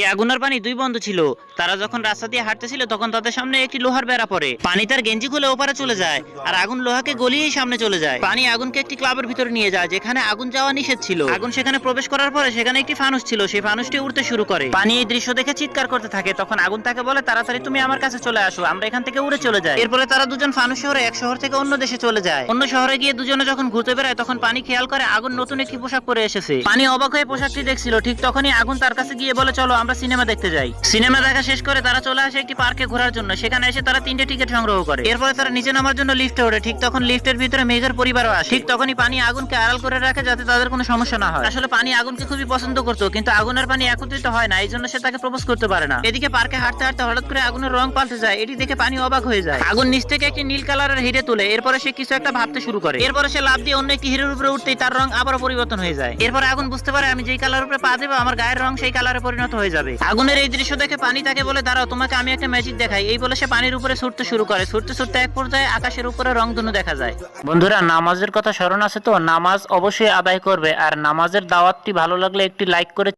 এই আগুন আর পানি দুই বন্ধু ছিল। তারা যখন রাস্তা দিয়ে হাঁটতেছিল তখন তাদের সামনে একটি লোহার বেড়া পড়ে। পানি তার গেঞ্জি খুলে ওপারে চলে যায় আর আগুন লোহাকে গলিয়েই সামনে চলে যায়। পানি আগুনকে একটি ক্লাবের ভিতরে নিয়ে যায় যেখানে আগুন যাওয়া নিষেধ ছিল। আগুন সেখানে প্রবেশ করার পরে সেখানে একটি ফানুস ছিল, সেই ফানুসটি উড়তে শুরু করে। পানি এই দৃশ্য দেখে চিৎকার করতে থাকে। তখন আগুন তাকে বলে, তাড়াতাড়ি তুমি আমার কাছে চলে আসো, আমরা এখান থেকে উড়ে চলে যাই। এরপরে তারা দুজন ফানুস শহরে এক শহর থেকে অন্য দেশে চলে যায়। অন্য শহরে গিয়ে দুজনে যখন ঘুরতে বেড়ায় তখন পানি খেয়াল করে আগুন নতুন একটি পোশাক পরে এসেছে। পানি অবাক হয়ে পোশাকটি দেখছিল। ঠিক তখনই আগুন তার কাছে গিয়ে বলে, চলো আমরা সিনেমা দেখতে যাই। সিনেমা দেখা শেষ করে তারা চলে আসে একটি পার্কে ঘোরার জন্য। সেখানে এসে তারা 3টে টিকিট সংগ্রহ করে। এরপরে তারা নিচে নামার জন্য লিফটে ওঠে। ঠিক তখন লিফটের ভিতরে মেঘের পরিবারও আসে। ঠিক তখনই পানি আগুনকে আড়াল করে রাখে যাতে তাদের কোনো সমস্যা না হয়। আসলে পানি আগুনকে খুবই পছন্দ করতো, কিন্তু আগুন আর পানি একত্রিত হয় না, এই জন্য সে তাকে প্রপোজ করতে পারে না। এদিকে পার্কে হাঁটতে হাঁটতে হঠাৎ করে আগুনের রং পাল্টে যায়। এটি দেখে পানি অবাক হয়ে যায়। আগুন নিচ থেকে একটি নীল কালারের হিরে তুলে। এরপরে সে কিছু একটা ভাবতে শুরু করে। এরপরে সে লাফ দিয়ে অন্য একটি হিরের উপরে উঠতেই তার রং আবারও পরিবর্তন হয়ে যায়। এরপরে আগুন বুঝতে পারে আমি যেই কালার উপরে পা দেবো আমার গায়ের রং সেই কালারে পরিণত হয়ে যাবে। আগুনের এই দৃশ্য দেখে পানি তাকে বলে, দাঁড়াও তোমাকে আমি একটা ম্যাজিক দেখাই। এই বলে সে পানির উপরে ছুটতে শুরু করে। ছুটতে ছুটতে এক পর্যায়ে আকাশের উপরে রংধনু দেখা যায়। বন্ধুরা, নামাজের কথা স্মরণ আছে তো? নামাজ অবশ্যই আদায় করবে, আর নামাজের দাওয়াতটি ভালো লাগলে একটি লাইক করে